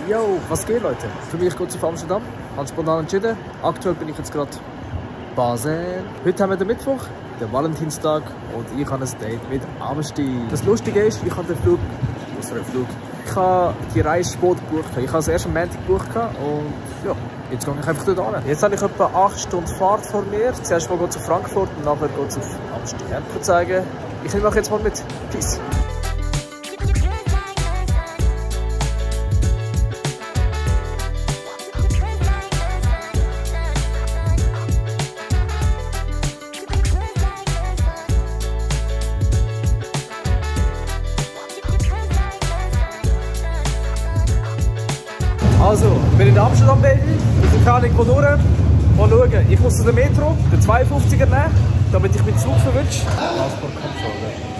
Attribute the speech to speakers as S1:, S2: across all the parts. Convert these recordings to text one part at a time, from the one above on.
S1: Yo, was geht, Leute? Für mich geht es auf Amsterdam. Habe spontan entschieden. Aktuell bin ich jetzt gerade Basel. Heute haben wir den Mittwoch, den Valentinstag, und ich habe ein Date mit Amsti. Das Lustige ist, ich habe den Flug. Ich habe die Reise spät gebucht. Ich habe es erst am Montag gebucht und ja, jetzt gehe ich einfach dort hin. Jetzt habe ich etwa 8 Stunden Fahrt vor mir. Zuerst mal geht es auf Frankfurt und nachher geht es auf Amsterdam. Ich würde sagen, ich nehme euch jetzt mal mit. Peace. Also, ich bin in Amsterdam, Baby. Ich kann nicht durch. Mal schauen. Ich muss zu der Metro, den 52er nehmen, damit ich meinen Zug verwünsche.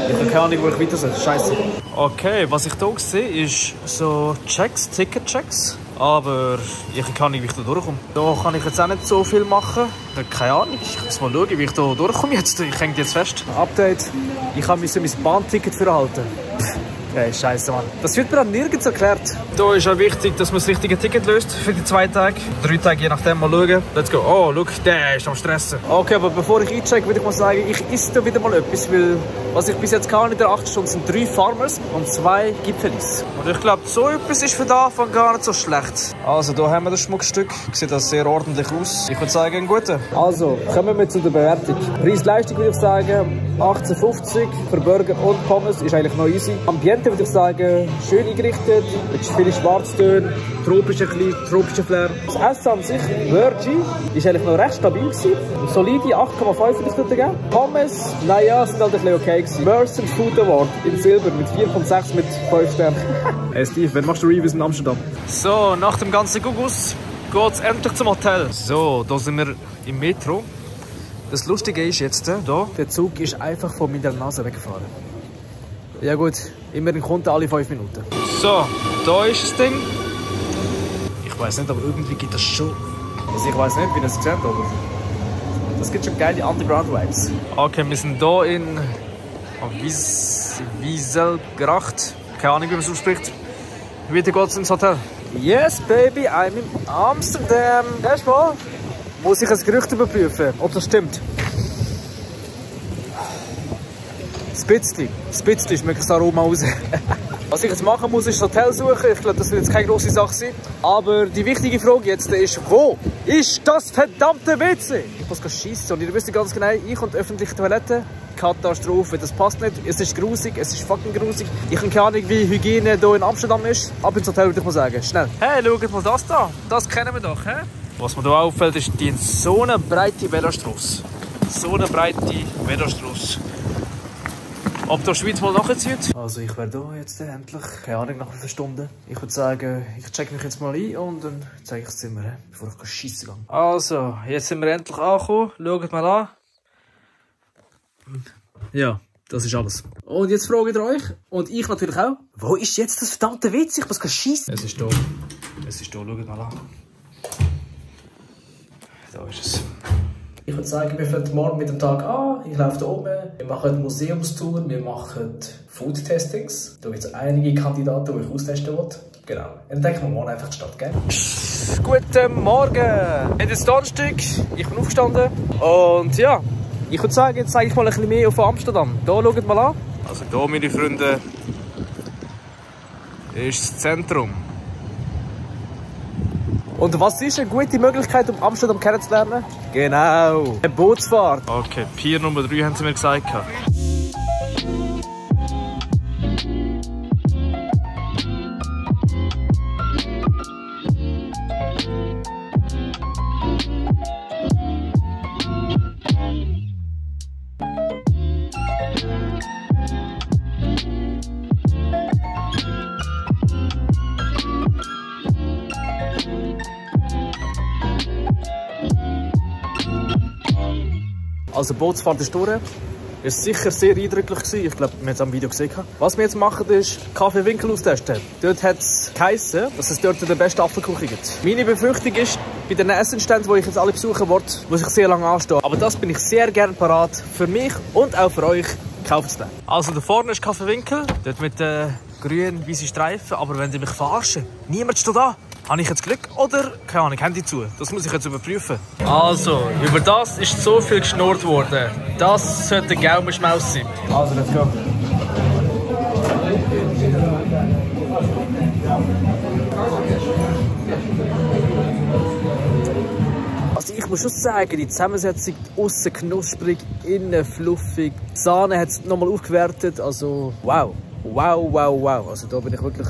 S1: Ich habe keine Ahnung, wo ich weiter soll. Scheiße. Okay, was ich hier sehe, ist so Checks, Ticket-Checks. Aber ich habe keine Ahnung, wie ich da durchkomme. Da kann ich jetzt auch nicht so viel machen. Keine Ahnung. Ich muss mal schauen, wie ich da durchkomme jetzt. Ich hänge jetzt fest. Update. Ich habe mein Bahnticket verhalten. Okay, scheiße, Mann. Das wird mir nirgends erklärt. Da ist auch wichtig, dass man das richtige Ticket löst für die 2 Tage. 3 Tage, je nachdem, mal schauen. Let's go. Oh, look, der ist am Stressen. Okay, aber bevor ich einchecke, würde ich mal sagen, ich esse da wieder mal etwas, weil was ich bis jetzt kann in der 8 Stunden sind 3 Farmers und 2 Gipfelis. Und ich glaube, so etwas ist für den Anfang gar nicht so schlecht. Also, da haben wir das Schmuckstück. Sieht das sehr ordentlich aus. Ich würde sagen, einen guten. Also, kommen wir zu der Bewertung. Preis-Leistung würde ich sagen, 18,50 für Burger und Pommes ist eigentlich noch easy. Ambiente würde ich sagen, schön eingerichtet, mit vielen Schwarztönen, tropische Flair. Das Essen an sich, Virgin, ist eigentlich noch recht stabil gewesen. Solide 8,5 würde ich dort geben. Pommes, naja, sind halt ein bisschen okay gewesen. Mercer Food Award in Silber mit 4,6 mit 5 Sternen. Hey Steve, wann machst du Reviews in Amsterdam? So, nach dem ganzen Gugus geht es endlich zum Hotel. So, da sind wir im Metro. Das Lustige ist jetzt, der Zug ist einfach von meiner Nase weggefahren. Ja gut, immerhin kommt alle 5 Minuten. So, da ist das Ding. Ich weiß nicht, aber irgendwie geht das schon. Also ich weiß nicht, wie das sieht, aber das gibt schon geile Underground-Vibes. Okay, wir sind hier in Wieselgracht. Keine Ahnung, wie man es ausspricht. Weiter geht's ins Hotel. Yes, baby, I'm in Amsterdam. Erstmal muss ich ein Gerücht überprüfen, ob das stimmt. Spitzli schmeckt das Aroma raus. Was ich jetzt machen muss, ist das Hotel suchen. Ich glaube, das wird jetzt keine grosse Sache sein. Aber die wichtige Frage jetzt ist, wo ist das verdammte WC? Ich muss schiessen und ihr wisst ganz genau, ich und öffentliche Toilette, Katastrophe. Das passt nicht. Es ist grusig, es ist fucking grusig. Ich habe keine Ahnung, wie Hygiene hier in Amsterdam ist. Ab ins Hotel würde ich mal sagen. Schnell. Hey, schaut mal das da. Das kennen wir doch, hä? Was mir hier auffällt, ist die so eine breite Velostrasse. So eine breite Velostrasse. Ob der Schweiz mal nachzieht? Also ich wäre hier jetzt endlich, keine Ahnung, nach einer Stunde. Ich würde sagen, ich check mich jetzt mal ein und dann zeige ich das Zimmer, bevor ich schiessen gehe. Also, jetzt sind wir endlich angekommen. Schaut mal an. Ja, das ist alles. Und jetzt fragt ihr euch, und ich natürlich auch, wo ist jetzt das verdammte WC? Ich muss schiessen. Es ist hier. Es ist hier, schaut mal an. Da ist es. Ich würde sagen, wir fangen morgen mit dem Tag an. Ich laufe da oben. Wir machen Museumstour, wir machen Food-Testings. Da gibt es einige Kandidaten, die ich austesten will. Genau. Dann denken wir morgen einfach die Stadt, gell? Guten Morgen! Es ist Donnerstag, ich bin aufgestanden. Und ja, ich würde sagen, jetzt zeige ich mal ein bisschen mehr auf Amsterdam. Hier, schaut mal an. Also hier, meine Freunde, ist das Zentrum. Und was ist eine gute Möglichkeit, um Amsterdam kennenzulernen? Genau, eine Bootsfahrt. Okay, Pier Nummer 3 haben sie mir gesagt. Also die Bootsfahrt ist durch. Ist sicher sehr eindrücklich gewesen. Ich glaube, wir haben es am Video gesehen. Was wir jetzt machen, ist Kaffee Winkel austesten. Dort hat es geheissen, dass es dort den besten Apfelkuchen gibt. Meine Befürchtung ist, bei den Essensständen, die ich jetzt alle besuchen will, muss ich sehr lange anstehen. Aber das bin ich sehr gerne parat. Für mich und auch für euch. Kauft es den. Also da vorne ist Kaffee Winkel. Dort mit grün, weiße Streifen. Aber wenn die mich verarschen, niemand steht da. Habe ich jetzt Glück oder, keine Ahnung, Handy zu? Das muss ich jetzt überprüfen. Also, über das ist so viel geschnurrt worden. Das sollte ein Gaumenschmaus sein. Also, let's go. Also ich muss schon sagen, die Zusammensetzung aussen knusprig, innen fluffig. Die Sahne hat es nochmal aufgewertet. Also wow. Wow, wow, wow. Also da bin ich wirklich...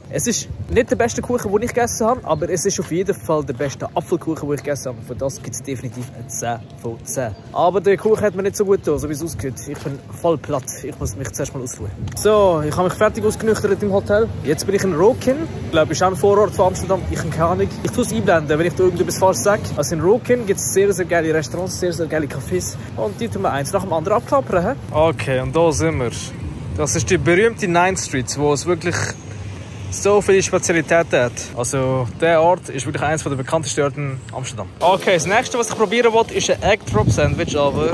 S1: Es ist nicht der beste Kuchen, den ich gegessen habe, aber es ist auf jeden Fall der beste Apfelkuchen, den ich gegessen habe. Für das gibt es definitiv ein 10 von 10. Aber der Kuchen hat mir nicht so gut getan, so wie es aussieht. Ich bin voll platt. Ich muss mich zuerst mal ausruhen. So, ich habe mich fertig ausgenüchtert im Hotel. Jetzt bin ich in Rokin. Ich glaube, ich bin auch ein Vorort von Amsterdam. Ich habe keine Ahnung. Ich tue es einblenden, wenn ich da irgendetwas falsch sage. Also in Rokin gibt es sehr, sehr geile Restaurants, sehr, sehr geile Cafés. Und die tun wir eins nach dem anderen abklappern. Okay, und da sind wir. Das ist die berühmte 9th Street, wo es wirklich so viele Spezialitäten hat. Also der Ort ist wirklich eines der bekanntesten Orte in Amsterdam. Okay, das nächste, was ich probieren will, ist ein Egg Drop Sandwich, aber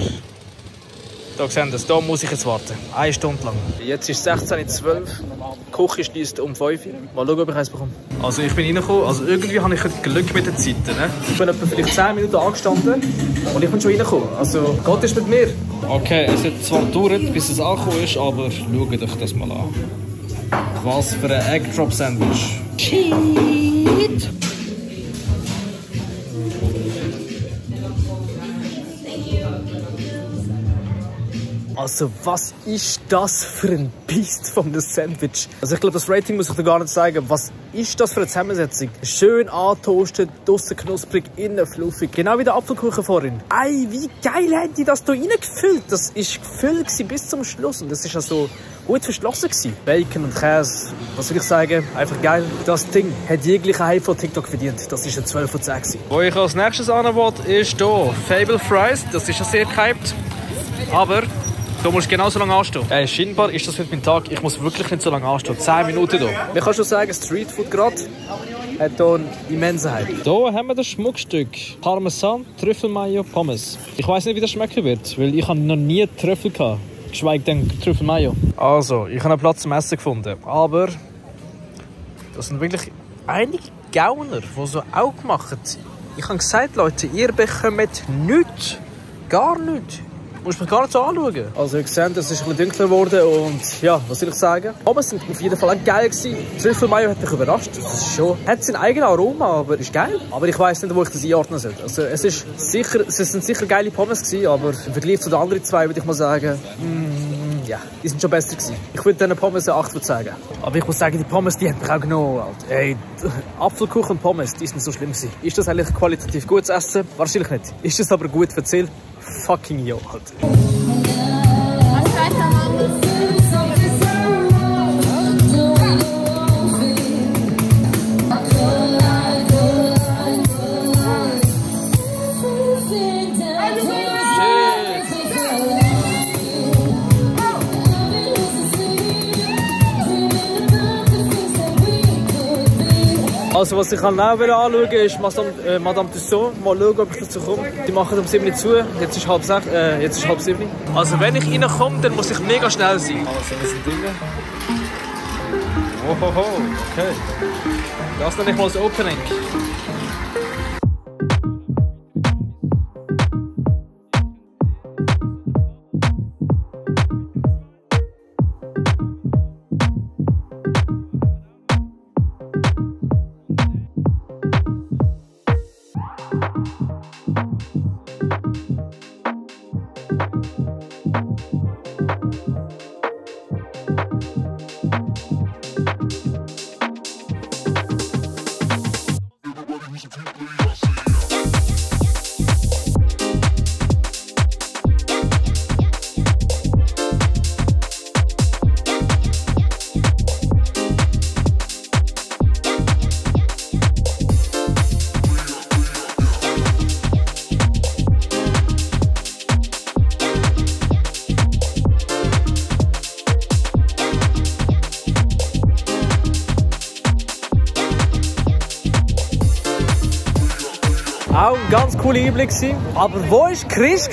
S1: da sehen Sie es, da muss ich jetzt warten. 1 Stunde lang. Jetzt ist es 16:12 Uhr. Die Küche schließt um 5 Uhr. Mal schauen, ob ich eins bekomme. Also ich bin reingekommen, also irgendwie habe ich Glück mit den Zeiten. Ne? Ich bin etwa vielleicht 10 Minuten angestanden und ich bin schon reingekommen. Also Gott ist mit mir. Okay, es hat zwar gedauert, bis es angekommen ist, aber schaut euch das mal an. Was für ein Egg Drop Sandwich. Shit! Also, was ist das für ein Biest von einem Sandwich? Also, ich glaube, das Rating muss ich dir gar nicht zeigen. Was ist das für eine Zusammensetzung? Schön antoastet, draussen knusprig, innen fluffig. Genau wie der Apfelkuchen vorhin. Ei, wie geil haben die das hier reingefüllt? Das war gefüllt bis zum Schluss. Und das war also gut verschlossen gewesen. Bacon und Käse, was will ich sagen? Einfach geil. Das Ding hat jeglichen Hype von TikTok verdient. Das war ein 12 von 10 gewesen. Wo ich als nächstes anwollt, ist hier Fable Fries. Das ist ja sehr gehypt. Aber du musst genauso lange anstehen. Scheinbar ist das heute mein Tag. Ich muss wirklich nicht so lange anstehen. 10 Minuten hier. Man kann schon sagen, Streetfood gerade hat hier einen immensen Hype. Hier haben wir das Schmuckstück. Parmesan, Trüffelmayo, Pommes. Ich weiss nicht, wie das schmecken wird, weil ich noch nie Trüffel hatte. Geschweige denn Trüffelmayo. Also, ich habe einen Platz zum Essen gefunden. Aber das sind wirklich einige Gauner, die so auch machen. Ich habe gesagt, Leute, ihr bekommt nichts. Gar nichts. Du musst mich gar nicht so anschauen. Also ihr seht, es ist ein bisschen dunkler geworden und ja, was soll ich sagen? Pommes sind auf jeden Fall auch geil gewesen. Trüffelmayo hat mich überrascht. Das ist schon, hat seinen eigenen Aroma, aber ist geil. Aber ich weiss nicht, wo ich das einordnen soll. Also es sind sicher geile Pommes gewesen, aber im Vergleich zu den anderen zwei würde ich mal sagen, ja, die sind schon besser gewesen. Ich würde diesen Pommes eine 8 sagen. Aber ich muss sagen, die Pommes, die haben mich auch genommen. Alter. Ey, Apfelkuchen und Pommes, die sind so schlimm gewesen. Ist das eigentlich qualitativ gutes Essen? Wahrscheinlich nicht. Ist das aber gut für Ziel? Fucking yo, Alter. Also was ich auch anschauen will, ist Madame Tussauds. Mal schauen, ob ich dazu komme. Die machen um 7 Uhr zu. Jetzt ist halb 7. Also wenn ich reinkomme, dann muss ich mega schnell sein. Also das sind Dinge. Ohoho, okay. Das nenne ich mal das Opening. Auch ein ganz cooler Einblick. Aber wo war Chris?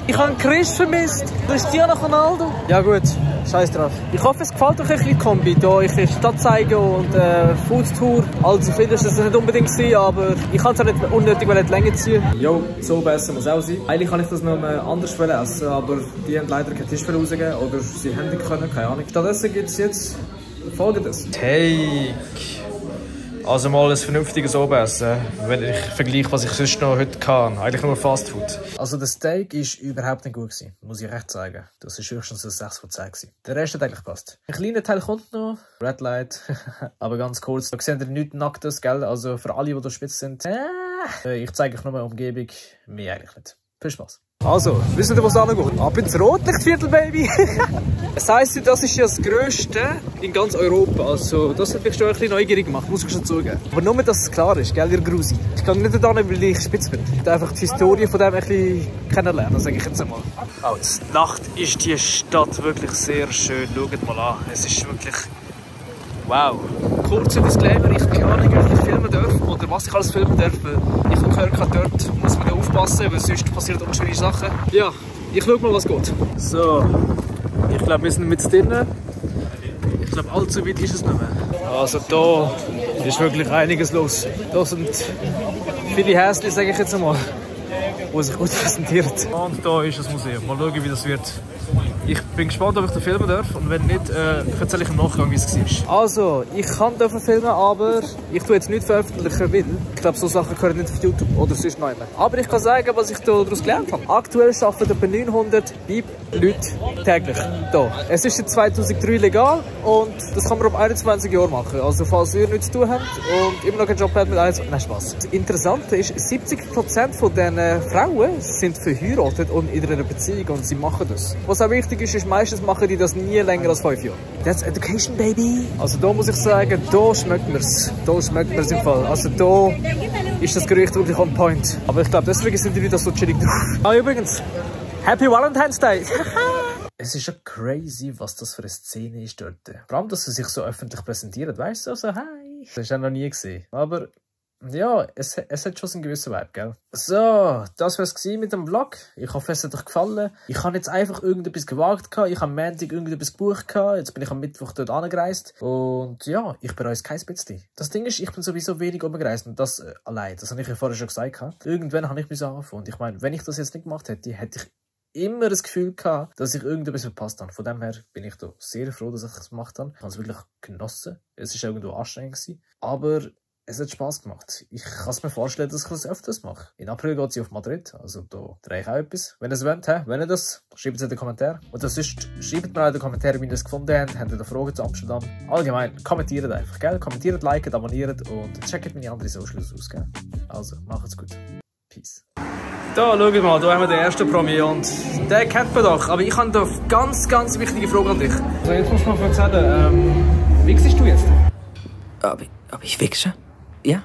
S1: Ich habe Chris vermisst. Cristiano Ronaldo. Ja gut, scheiße. scheiß drauf. Ich hoffe, es gefällt euch ein bisschen die Kombi. Hier ich Stadt zeigen und Foodtour. Also findest du das nicht unbedingt sein, aber ich kann es auch nicht unnötig in die Länge ziehen. Jo, so besser muss auch sein. Eigentlich kann ich das noch anders essen, aber die haben leider keinen Tisch rausgegeben oder sie haben nicht können, keine Ahnung. Stattdessen gibt es jetzt Folgendes. Take. Also mal ein vernünftiges Oberessen, wenn ich vergleiche, was ich sonst noch heute kann. Eigentlich nur Fastfood. Also der Steak war überhaupt nicht gut gewesen, muss ich echt sagen. Das war höchstens ein 6 von 10 gewesen. Der Rest hat eigentlich gepasst. Ein kleiner Teil kommt noch. Red Light. Aber ganz kurz, da seht ihr nichts Nacktes, gell? Also für alle, die da spitz sind. Ich zeige euch nur eine Umgebung. Mehr eigentlich nicht. Viel Spaß. Also, wisst ihr, was angeht? Ab ins Rotlichtviertel, Baby! Es heisst, das ist ja das Grösste in ganz Europa. Also, das hat mich schon ein bisschen neugierig gemacht, muss ich schon zugeben. Aber nur, dass es klar ist, gell, ihr Grusi. Ich kann nicht da, weil ich spitz bin. Ich will einfach die Historie von dem ein bisschen kennenlernen, sage ich jetzt einmal. Oh, die Nacht ist die Stadt wirklich sehr schön. Schaut mal an. Es ist wirklich... Wow. Kurzer Disclaimer, ich habe keine Ahnung, ob ich filmen darf oder was ich alles filmen darf. Ich habe gehört, dort muss man aufpassen, weil sonst passieren unschöne Sachen. Ja, ich schaue mal, was geht. So, ich glaube, wir sind mit drinnen. Ich glaube, allzu weit ist es nicht mehr. Also da ist wirklich einiges los. Da sind viele Häschen, sage ich jetzt einmal, die sich gut präsentieren. Und da ist das Museum. Mal schauen, wie das wird. Ich bin gespannt, ob ich den filmen darf und wenn nicht, erzähle ich im Nachgang, wie es war. Also, ich kann filmen, aber ich tue jetzt nicht veröffentlichen, weil ich glaube, so Sachen gehören nicht auf YouTube oder sonst noch immer. Aber ich kann sagen, was ich daraus gelernt habe. Aktuell arbeiten etwa 900 BIP-Leute täglich hier. Es ist seit 2003 legal und das kann man ab 21 Jahren machen. Also falls ihr nichts zu tun habt und immer noch keinen Job habt mit 21... Nein, Spaß. Das Interessante ist, 70% von diesen Frauen sind verheiratet und in einer Beziehung und sie machen das. Was auch wichtig ist, meistens machen die das nie länger als 5 Jahre. That's education, baby! Also da muss ich sagen, da schmeckt man es. Da schmeckt man es im Fall. Also da ist das Gericht wirklich on point. Aber ich glaube, deswegen sind die Leute so chillig drauf. Ah, übrigens, Happy Valentine's Day! Es ist ja crazy, was das für eine Szene ist dort. Vor allem, dass sie sich so öffentlich präsentieren. Weißt du, so hi. Das hast du noch nie gesehen. Aber ja, es hat schon einen gewissen Vibe, gell? So, das war's mit dem Vlog. Ich hoffe, es hat euch gefallen. Ich habe jetzt einfach irgendetwas gewagt. Ich habe am Montag irgendetwas gebucht. Jetzt bin ich am Mittwoch dort angereist. Und ja, ich bereue es kein bisschen. Das Ding ist, ich bin sowieso wenig umgereist. Und das allein. Das habe ich ja vorher schon gesagt. Irgendwann habe ich mich angefangen. Und ich meine, wenn ich das jetzt nicht gemacht hätte, hätte ich immer das Gefühl gehabt, dass ich irgendetwas verpasst habe. Von dem her bin ich da sehr froh, dass ich das gemacht habe. Ich habe es wirklich genossen. Es war irgendwo anstrengend gewesen. Aber es hat Spass gemacht. Ich kann es mir vorstellen, dass ich das öfters mache. In April geht sie auf Madrid, also da drehe ich auch etwas. Wenn ihr es wollt, wenn ihr das, schreibt es in den Kommentaren. Und sonst schreibt mir auch in den Kommentaren, wie ihr es gefunden habt. Habt ihr da Fragen zu Amsterdam? Allgemein, kommentiert einfach, gell? Kommentiert, liket, abonniert und checkt meine anderen Socials aus, gell? Also, macht's gut. Peace. Da, schaut mal, da haben wir den ersten Promi und den kennt man doch. Aber ich habe da ganz, ganz wichtige Frage an dich. Also jetzt musst du mal erzählen, wie siehst du jetzt?
S2: Ob ich wichse? Ja?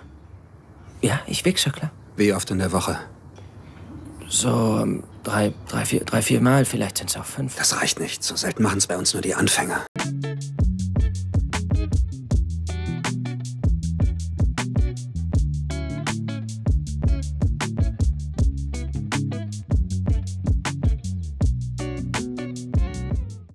S2: Ja, ich wichse, klar.
S3: Wie oft in der Woche?
S2: So, drei, vier Mal, vielleicht sind es auch 5.
S3: Das reicht nicht. So selten machen es bei uns nur die Anfänger.